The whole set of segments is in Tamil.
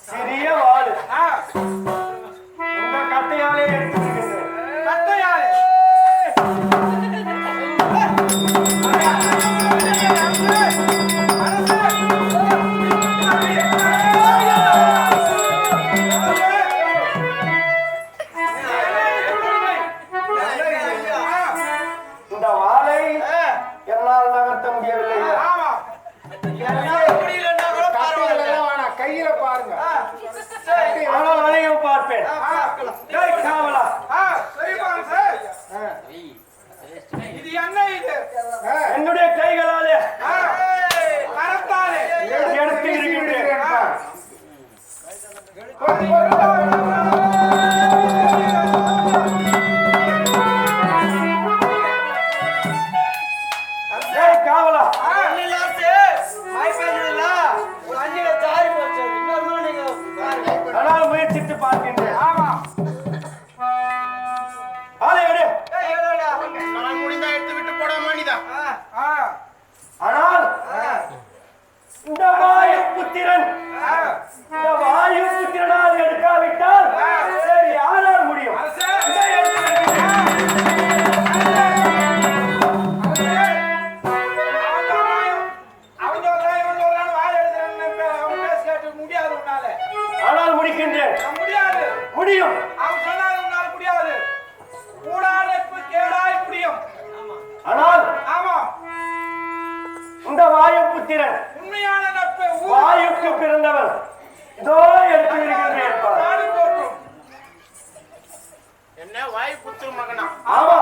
சிறிய வாள் உங்க கட்டையாலே கட்டையாலே இந்த வாளை என்னால் நகர்த்த முடியவில்லை. கையில பாருங்க. ஆனால் அதையும் பார்ப்பேன். இது என்ன? இது என்னுடைய கைகளாலே கரத்தாலே எடுத்து இருக்கின்றேன். காவலா முயற்சித்து பார்க்கின்றேன். ஆமா ஆளை எடு. நான் முடிந்தா எடுத்து விட்டு போட மாட்டேதான். ஆனால் இந்த வாயுபுத்திரன் எடுக்காவிட்டால் சரி யாரால் முடியும்? ஆனால் முடிக்கின்றேன். முடியும். அவன் சொன்னால் உன்னால் முடியாது. கூடாத கேடாய் முடியும். ஆனால் ஆமா இந்த வாயுபுத்திரன் உண்மையான நட்பு வாயுக்கு பிறந்தவன் இதோ எடுத்து வருகின்றேன். என்ன வாயுபுத்திர மகனா? ஆமா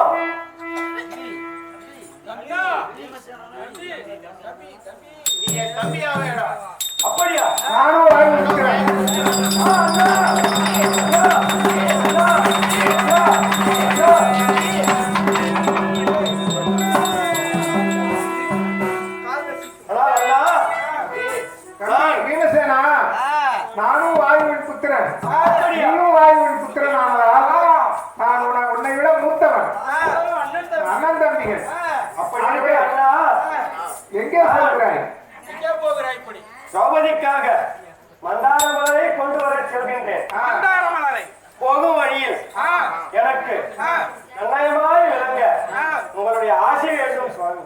நீ தம்பியாவேடா. அப்படியா? நானும் வாயுபுத்திரன். நானும் வாயுவின் புத்திரன், நீயும் வாயுவின் புத்திரன் ஆனதால் நான் உன்னை விட மூத்தவன். அண்ணன் தம்பிகள். எங்கே போகிறாய்? சோபதிக்காக மந்தாரமலரை கொண்டு வர சொல்கின்றேன். போகும் வழியில் எனக்கு நிர்ணயமாய் விளங்க உங்களுடைய ஆசை வேண்டும் சுவாமி.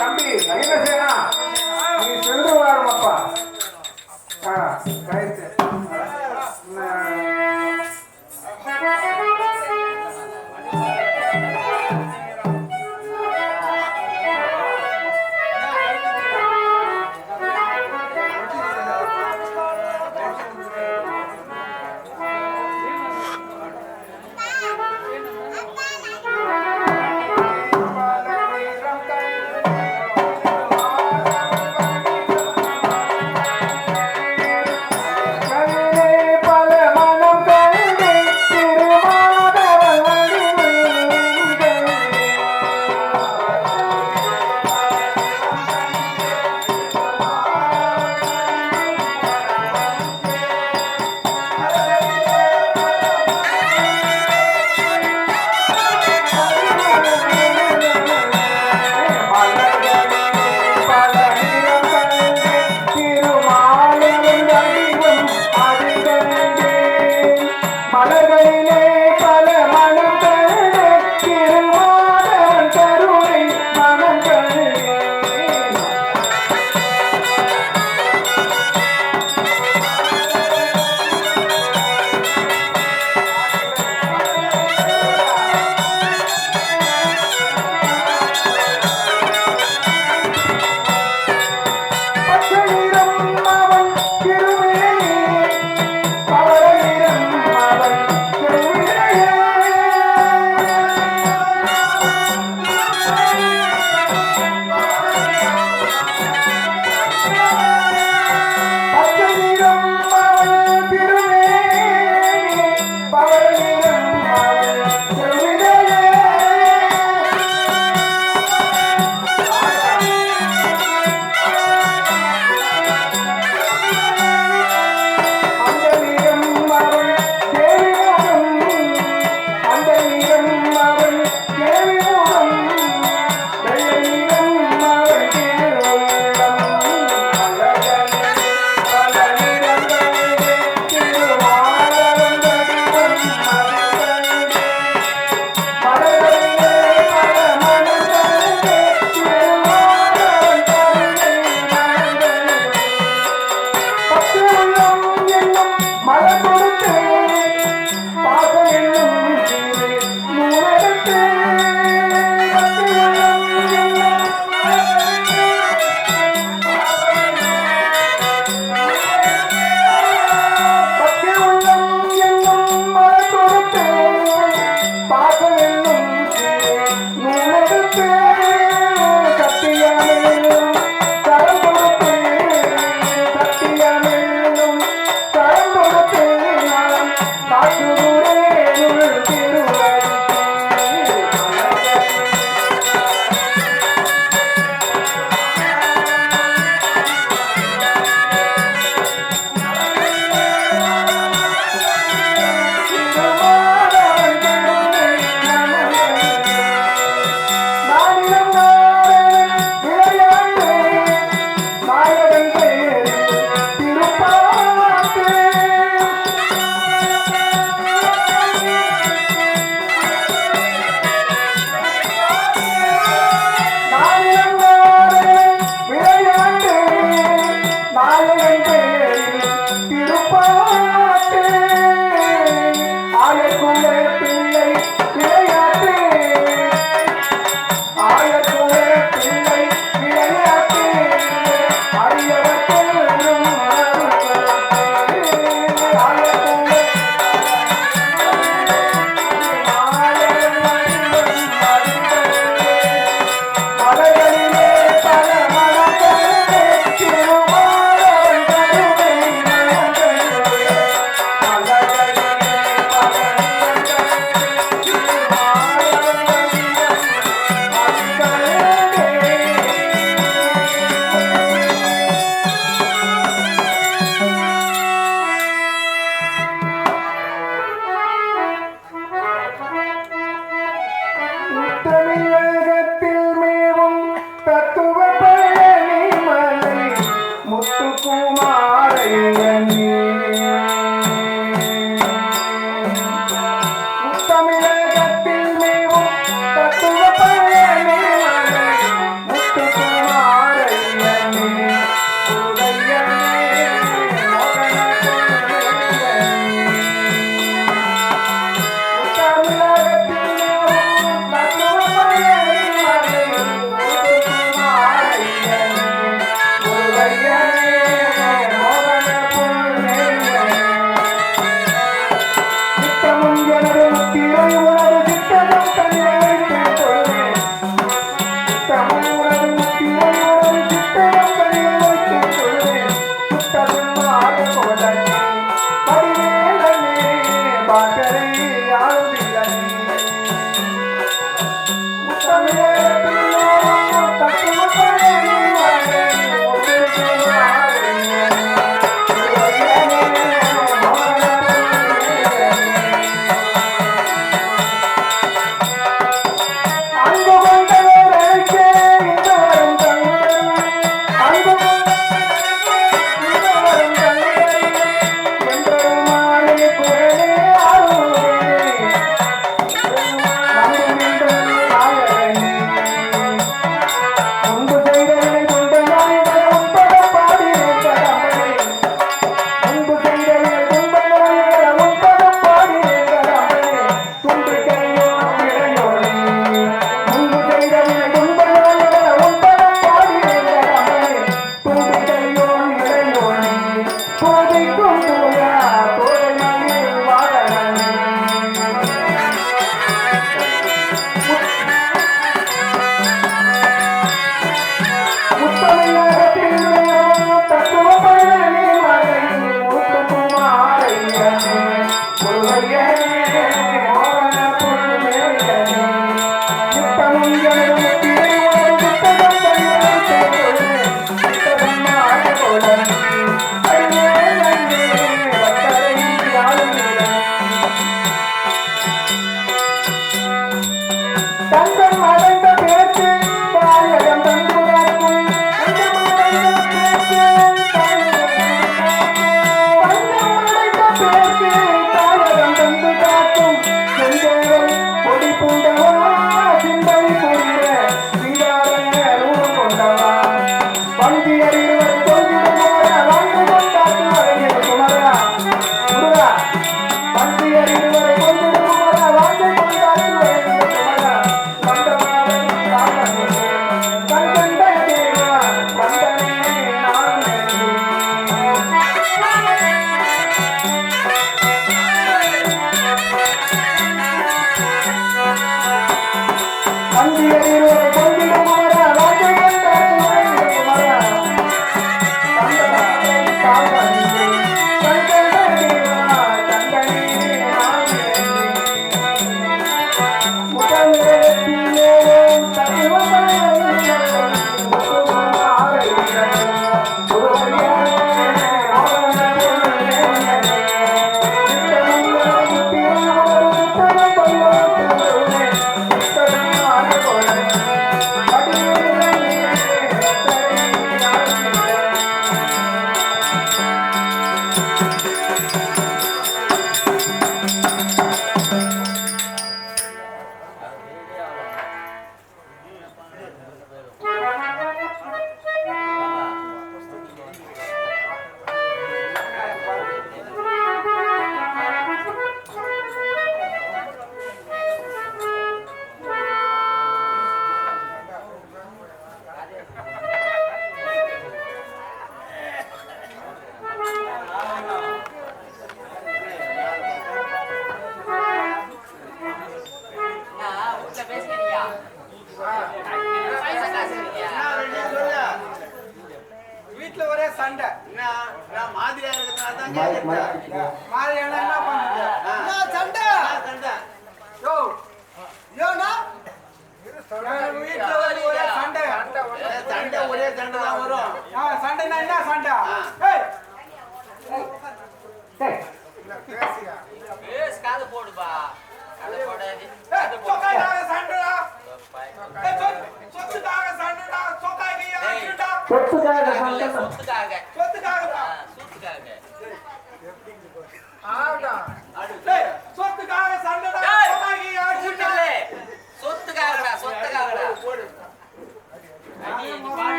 தம்பி நவீனசேனா, நீ சென்று வாரும் அப்பா.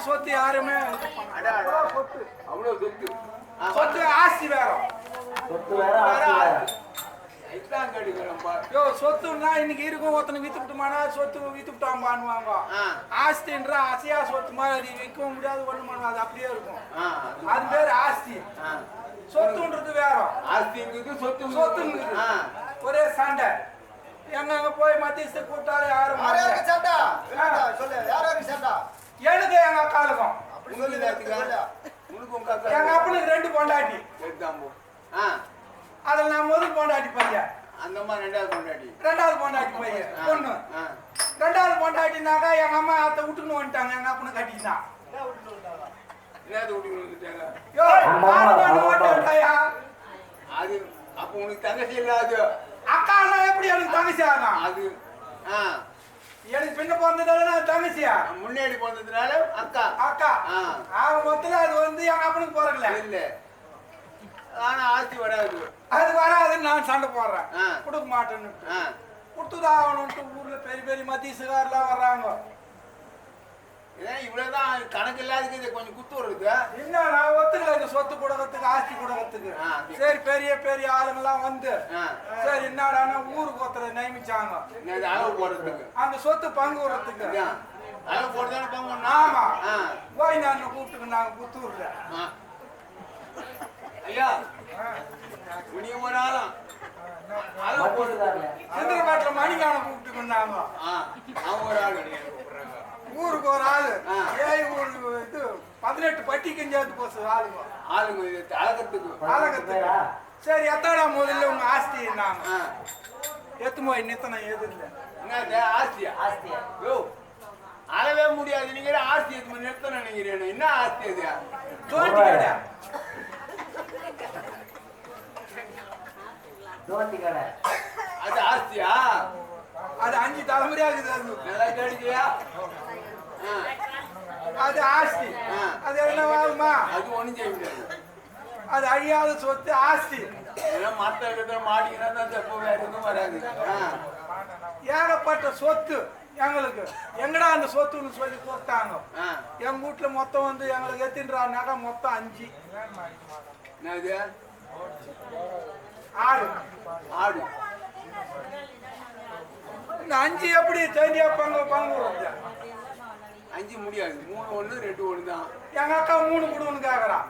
சொத்து யாருமே சொத்து ஆஸ்தி வேற சொத்துன்னா இன்னைக்கு இருக்கும் ஒருத்தனை வித்துக்கிட்டுமானா சொத்து வித்துக்கிட்டான் பண்ணுவாங்க. ஆஸ்தின்ற அசையா சொத்து மாதிரி விற்கவும் முடியாது ஒண்ணு பண்ணுவோம், அது அப்படியே இருக்கும். அது பேரு ஆஸ்தி. சொத்துன்றது வேற, சொத்து ஒரே சண்டை. எங்க போய் மத்தியஸ்த கூட்டாளி யாரும் எனக்கு எங்க அக்காளுக்கும் எங்க அப்பனுக்கு 2 பொண்டாட்டி. அதில் நான் முதல் பொண்டாட்டி பையன், அந்த மாதிரி ரெண்டாவது பொண்டாட்டி பையன் பொண்ணு. ரெண்டாவது பொண்டாட்டினாக்கா எங்க அம்மா அத்தை விட்டுன்னு வந்துட்டாங்க, எங்க அப்பனை கட்டிட்டான். அது அப்ப உனக்கு தங்கச்சி இல்லாது அக்கானா எப்படி எனக்கு தங்கச்சியா அது எனக்கு பின்ன பிறந்ததால நான் தங்கச்சியா முன்னாடி பிறந்ததுனால அக்கா அக்கா அவன் மொத்தம் அது வந்து எங்க அப்பனுக்கு போறல இல்ல ஆனா ஆஸ்தி வராது அது வராதுன்னு நான் சண்டை போடுறேன் கொடுக்க மாட்டேன்னு கொடுத்துதான் ஆகணும்ட்டு ஊர்ல பெரிய பெரிய மத்தியசுகாரெல்லாம் வர்றாங்க ஏன் இவ்வளவுதான் கணக்கு இல்லாதது கொஞ்சம் குத்து வருது என்ன நான் ஒத்துக்கல இந்த சொத்து கொடுக்கறதுக்கு ஆஸ்தி கொடுக்கறதுக்கு சரி பெரிய பெரிய ஆளுங்கெல்லாம் வந்து சரி என்னடானா ஊருக்கு ஒருத்தரை நியமிச்சாங்க அளவு போடுறதுக்கு அந்த சொத்து பங்கு விடுறதுக்கு அளவு போடுறதான பங்கு ஆமா போய் நான் கூப்பிட்டுக்கு நாங்க புத்தூர்ல ஐயா முடிய ஒரு ஆளும் அளவு போடுறாங்க சிந்தரபாட்டுல மணிக்கான கூப்பிட்டுக்குன்னாங்க அவங்க ஒரு ஆளு ஊருக்கு ஒரு ஆளு ஊருக்கு இது 18 பட்டிக்கும் சேர்த்து போச்சு ஆளுங்க அழகத்துக்கு சரி எத்தடா முதல்ல உங்க ஆஸ்தி என்னாங்க எத்து போய் நித்தனை எது இல்லை ஆஸ்தியா யோ அளவே முடியாது நீங்க ஆஸ்தி எத்து நிறுத்தணும் நினைக்கிறேன் என்ன ஆஸ்தி அது அது ஆஸ்தியா அது 5 தலைமுறையாகுது அது நல்லா கேடுச்சியா அது ஆஸ்தி அது என்ன வாங்குமா அது ஒண்ணும் செய்ய முடியாது அது அழியாத சொத்து ஆஸ்தி மத்த இடத்துல மாட்டிக்கினா தப்பு வேற எதுவும் வராது ஏகப்பட்ட சொத்து எங்களுக்கு எங்கடா அந்த சொத்துன்னு சொல்லி கொடுத்தாங்க எங்க வீட்டுல மொத்தம் வந்து எங்களுக்கு எத்தின்றாங்க மொத்தம் 5 என்னது ஆடு ஆடு இந்த 5 எப்படி சரியா பங்கு 5 முடியாது 3 1 2 1 தான் எங்க அக்கா 3 கொடுன்னு கேக்குறான்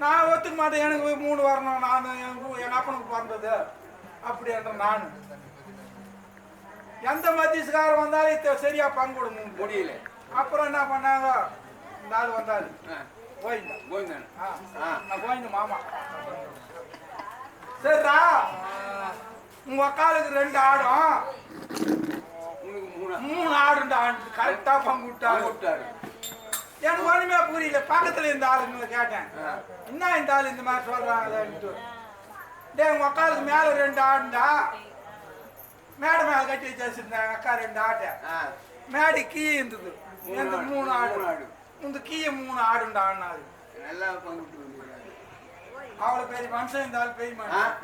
நான் ஒத்துக்க மாட்டேன் எனக்கு 3 வரணும் நான் எங்க அப்பனுக்கு பிறந்தது அப்படின்ற நான் எந்த மத்தியஸ்காரம் வந்தாலும் சரியா பங்கு கொடுங்க முடியல அப்புறம் என்ன பண்ணாங்க இந்த ஆள் வந்தாரு கோவிந்த மாமா சரிடா உங்க அக்காளுக்கு 2 ஆடும் 3 ஆடுண்டா கரெக்டா பங்கு விட்டாரு எனக்கு ஒண்ணுமே புரியல பக்கத்துல இந்த ஆளுங்களை கேட்டேன் என்ன இந்த ஆளு இந்த மாதிரி சொல்றாங்கன்ட்டு டே உங்க அக்காளுக்கு மேல 2 ஆடுண்டா மேடை மேல கட்டி வச்சிருந்தாங்க அக்கா 2 ஆட்டை மேடை கீ இருந்தது 3 ஆடு இந்த கீய 3 ஆடுண்டா ஆடினாரு நல்லா பங்கு அவ்வளவு பெரிய மனுஷன் இந்த ஆள் பெரிய மனுஷன்